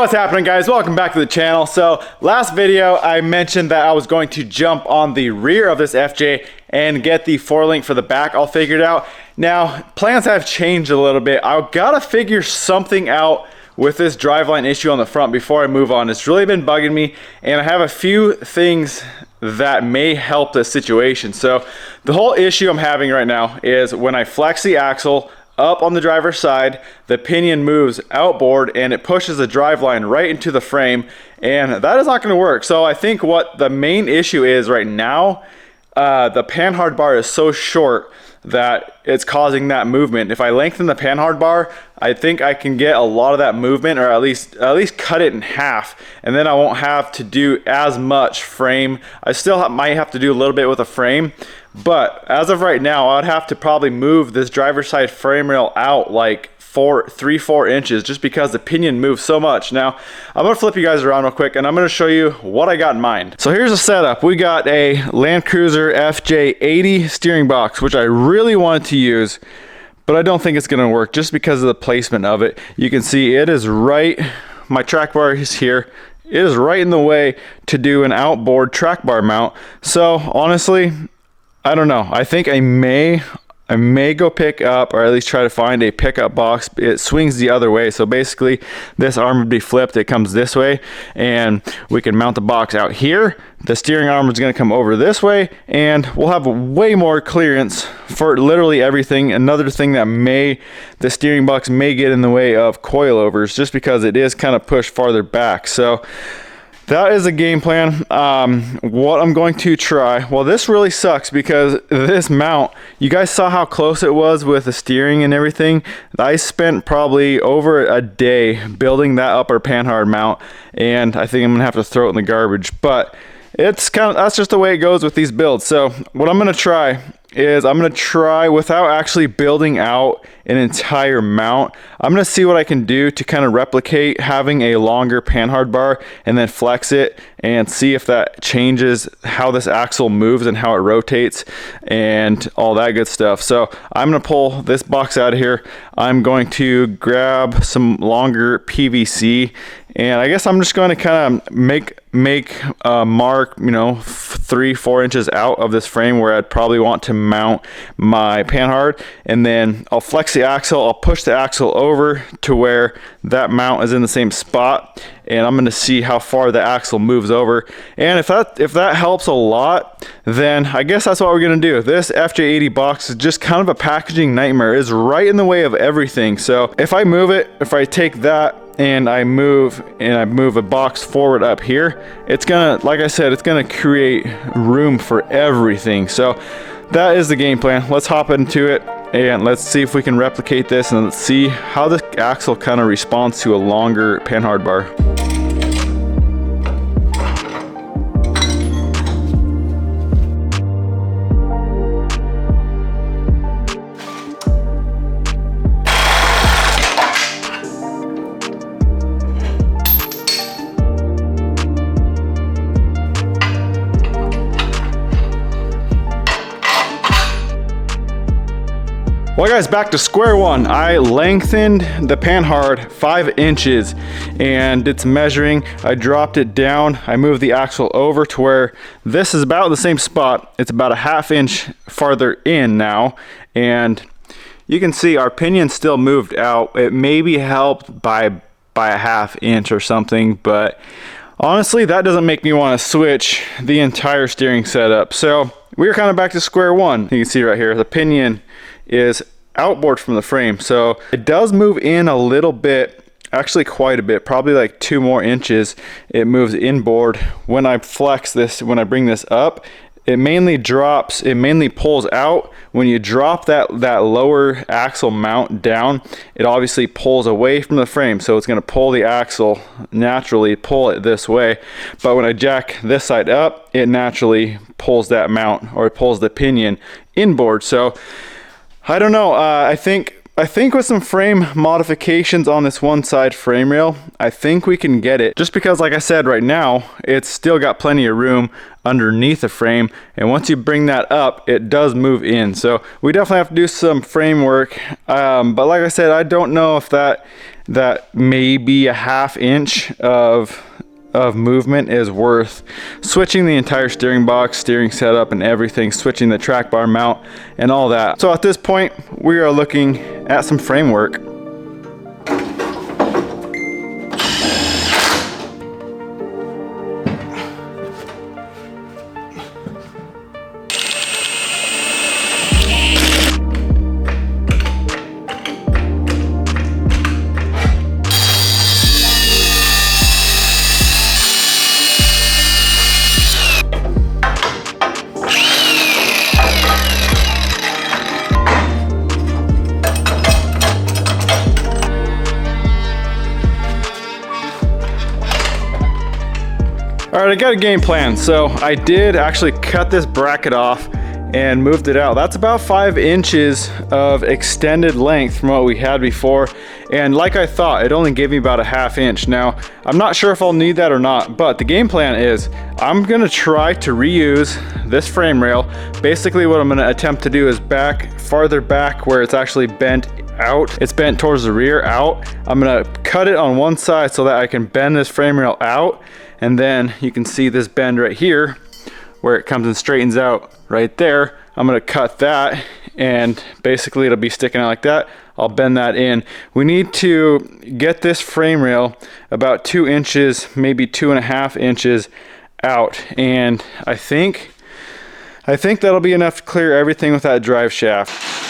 What's happening, guys? Welcome back to the channel. So last video I mentioned that I was going to jump on the rear of this FJ and get the 4-link for the back all figured out. Now plans have changed a little bit. I gotta figure something out with this driveline issue on the front before I move on. It's really been bugging me, and I have a few things that may help this situation. So the whole issue I'm having right now is when I flex the axle up on the driver's side, the pinion moves outboard and it pushes the driveline right into the frame, and that is not going to work. So I think what the main issue is right now, the panhard bar is so short that it's causing that movement. If I lengthen the panhard bar, I think I can get a lot of that movement, or at least cut it in half, and then I won't have to do as much frame. I still might have to do a little bit with a frame, but as of right now, I'd have to probably move this driver's side frame rail out like 3-4 inches, just because the pinion moves so much. Now I'm gonna flip you guys around real quick and I'm gonna show you what I got in mind. So here's the setup. We got a Land Cruiser FJ40 steering box, which I really wanted to use, but I don't think it's gonna work just because of the placement of it. You can see it is right, my track bar is here. It is right in the way to do an outboard track bar mount. So honestly, I don't know. I think I may go pick up, or at least try to find a pickup box. It swings the other way, so basically this arm would be flipped. It comes this way, and we can mount the box out here. The steering arm is going to come over this way, and we'll have way more clearance for literally everything. Another thing that the steering box may get in the way of coilovers, just because it is kind of pushed farther back. So that is a game plan. What I'm going to try, well, this really sucks because this mount, you guys saw how close it was with the steering and everything. I spent probably over a day building that upper panhard mount, and I think I'm gonna have to throw it in the garbage, but that's just the way it goes with these builds. So what I'm gonna try is I'm gonna try without actually building out an entire mount. I'm gonna see what I can do to kind of replicate having a longer panhard bar and then flex it and see if that changes how this axle moves and how it rotates and all that good stuff. So I'm gonna pull this box out of here. I'm going to grab some longer PVC, and I guess I'm just going to kind of make a mark, 3-4 inches out of this frame where I'd probably want to mount my panhard, and then I'll flex the axle. I'll push the axle over to where that mount is in the same spot, and I'm going to see how far the axle moves over. And if that helps a lot, then I guess that's what we're going to do. This FJ80 box is just kind of a packaging nightmare. It's right in the way of everything. So if I move it, if I take that and I move a box forward up here, it's gonna, like I said, it's gonna create room for everything. So that is the game plan. Let's hop into it and let's see if we can replicate this, and let's see how the axle kind of responds to a longer panhard bar. Well guys, back to square one. I lengthened the panhard 5 inches and it's measuring. I dropped it down. I moved the axle over to where this is about the same spot. It's about a 1/2 inch farther in now, and you can see our pinion still moved out. It may be helped by a 1/2 inch or something, but honestly that doesn't make me want to switch the entire steering setup. So we're kind of back to square one. You can see right here the pinion is outboard from the frame, so it does move in a little bit, actually quite a bit, probably like 2 more inches. It moves inboard. When I flex this, when I bring this up, it mainly pulls out. When you drop that lower axle mount down, it obviously pulls away from the frame, so it's going to pull the axle, naturally pull it this way. But when I jack this side up, it naturally pulls that mount, or it pulls the pinion inboard. So I don't know. I think with some frame modifications on this one side frame rail, I think we can get it. Just because, like I said, right now, it's still got plenty of room underneath the frame, and once you bring that up, it does move in. So we definitely have to do some frame work. But like I said, I don't know if that that maybe a ½ inch of movement is worth switching the entire steering box, steering setup and everything, switching the track bar mount and all that. So at this point, we are looking at some framework. All right, I got a game plan. So I did actually cut this bracket off and moved it out. That's about 5 inches of extended length from what we had before. And like I thought, it only gave me about a ½ inch. Now, I'm not sure if I'll need that or not, but the game plan is I'm gonna try to reuse this frame rail. Basically what I'm gonna attempt to do is farther back where it's actually bent out. It's bent towards the rear out. I'm gonna cut it on one side so that I can bend this frame rail out. And then you can see this bend right here where it comes and straightens out right there. I'm gonna cut that and basically it'll be sticking out like that. I'll bend that in. We need to get this frame rail about 2 inches, maybe 2.5 inches out. And I think that'll be enough to clear everything with that drive shaft.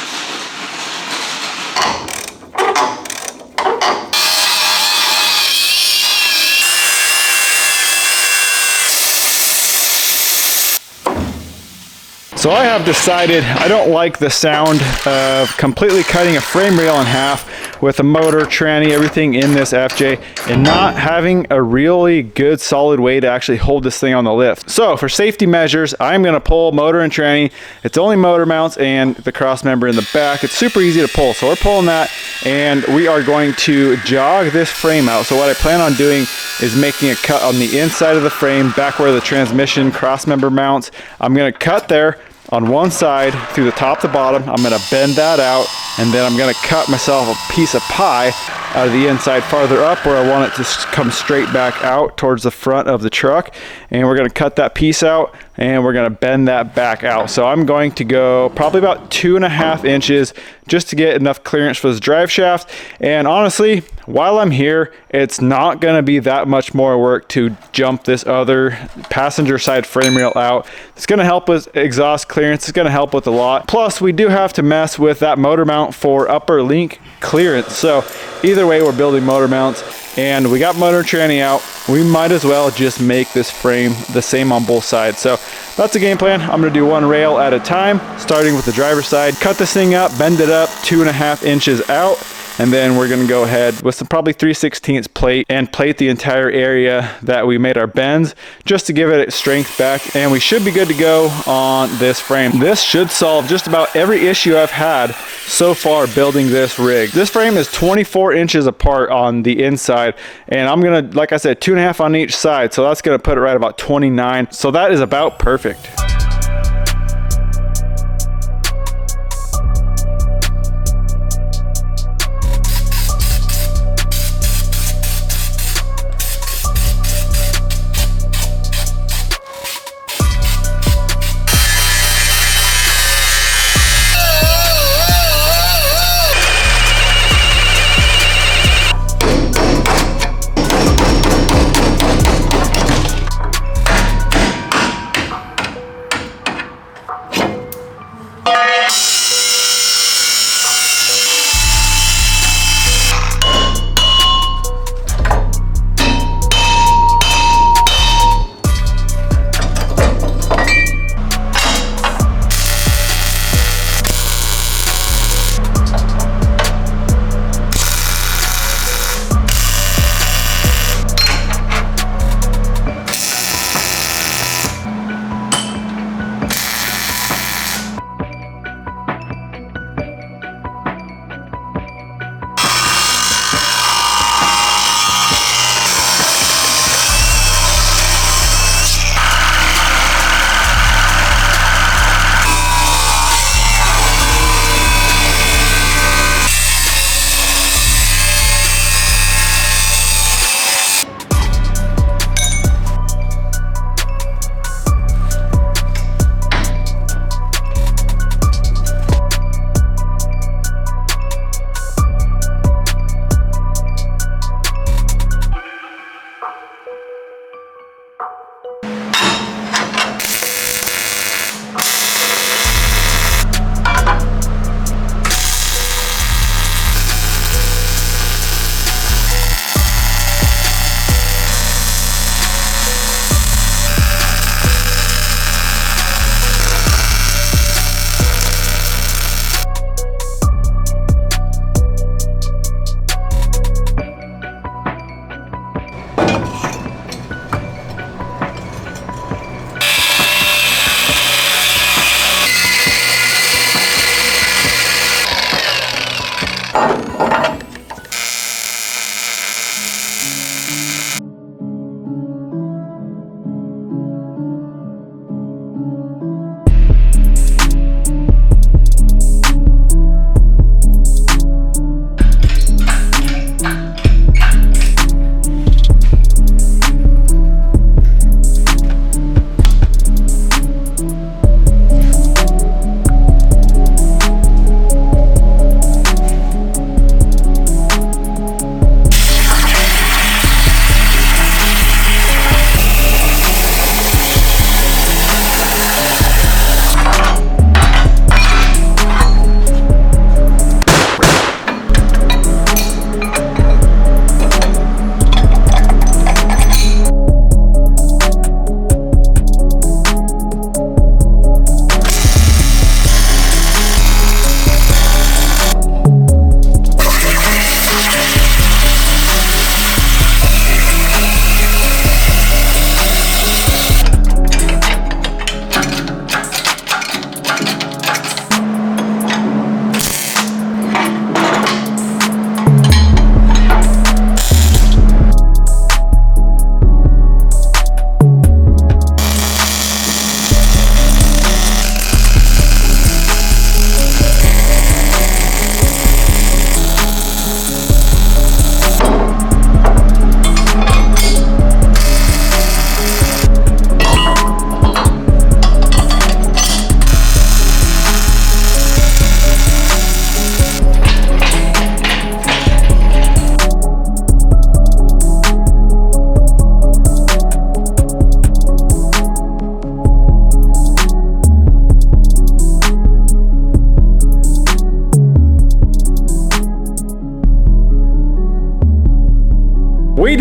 So I have decided I don't like the sound of completely cutting a frame rail in half with a motor, tranny, everything in this FJ, and not having a really good solid way to actually hold this thing on the lift. So for safety measures, I'm gonna pull motor and tranny. It's only motor mounts and the cross member in the back. It's super easy to pull. So we're pulling that and we are going to jog this frame out. So what I plan on doing is making a cut on the inside of the frame, back where the transmission cross member mounts. I'm gonna cut there on one side through the top to bottom. I'm gonna bend that out and then I'm gonna cut myself a piece of pie out of the inside farther up where I want it to come straight back out towards the front of the truck. And we're gonna cut that piece out and we're gonna bend that back out. So I'm going to go probably about 2.5 inches just to get enough clearance for this drive shaft. And honestly, while I'm here, it's not gonna be that much more work to jump this other passenger side frame rail out. It's gonna help with exhaust clearance. It's gonna help with a lot. Plus, we do have to mess with that motor mount for upper link clearance. So either way, we're building motor mounts and we got motor tranny out. We might as well just make this frame the same on both sides. So that's the game plan. I'm gonna do one rail at a time, starting with the driver's side, cut this thing up, bend it up 2.5 inches out, and then we're gonna go ahead with some probably 3/16 plate and plate the entire area that we made our bends just to give it strength back. And we should be good to go on this frame. This should solve just about every issue I've had so far building this rig. This frame is 24 inches apart on the inside, and I'm gonna, like I said, 2.5 on each side. So that's gonna put it right about 29. So that is about perfect.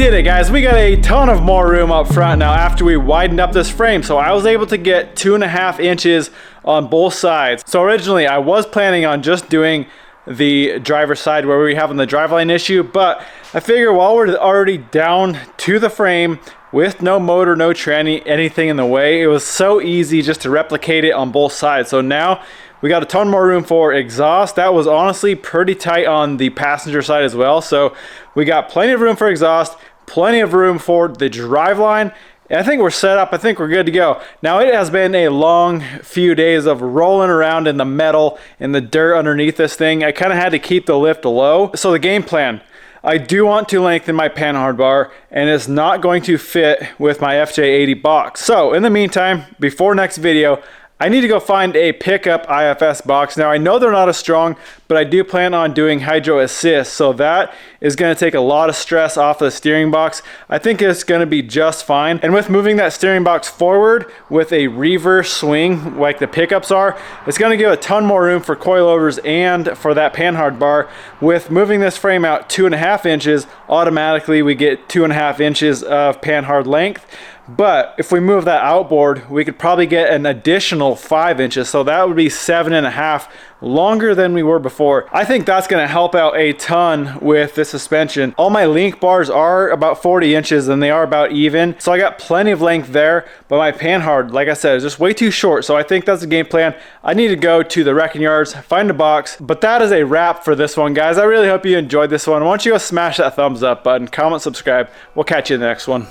did it, guys. We got a ton of more room up front now after we widened up this frame. So I was able to get 2.5 inches on both sides. So originally I was planning on just doing the driver's side where we were having the driveline issue, but I figure while we're already down to the frame with no motor, no tranny, anything in the way, it was so easy just to replicate it on both sides. So now we got a ton more room for exhaust. That was honestly pretty tight on the passenger side as well. So we got plenty of room for exhaust, plenty of room for the driveline. I think we're set up. I think we're good to go. Now, it has been a long few days of rolling around in the metal, in the dirt underneath this thing. I kind of had to keep the lift low. So the game plan, I do want to lengthen my panhard bar, and it's not going to fit with my FJ40 box. So in the meantime, before next video, I need to go find a pickup IFS box. Now, I know they're not as strong, but I do plan on doing hydro assist, so that is going to take a lot of stress off of the steering box. I think it's going to be just fine. And with moving that steering box forward with a reverse swing like the pickups are, it's going to give a ton more room for coilovers and for that panhard bar. With moving this frame out 2.5 inches, automatically we get 2.5 inches of panhard length. But if we move that outboard, we could probably get an additional 5 inches. So that would be 7.5 longer than we were before. I think that's going to help out a ton with the suspension. All my link bars are about 40 inches and they are about even. So I got plenty of length there, but my panhard, like I said, is just way too short. So I think that's the game plan. I need to go to the wrecking yards, find a box. But that is a wrap for this one, guys. I really hope you enjoyed this one. Why don't you go smash that thumbs up button, comment, subscribe. We'll catch you in the next one.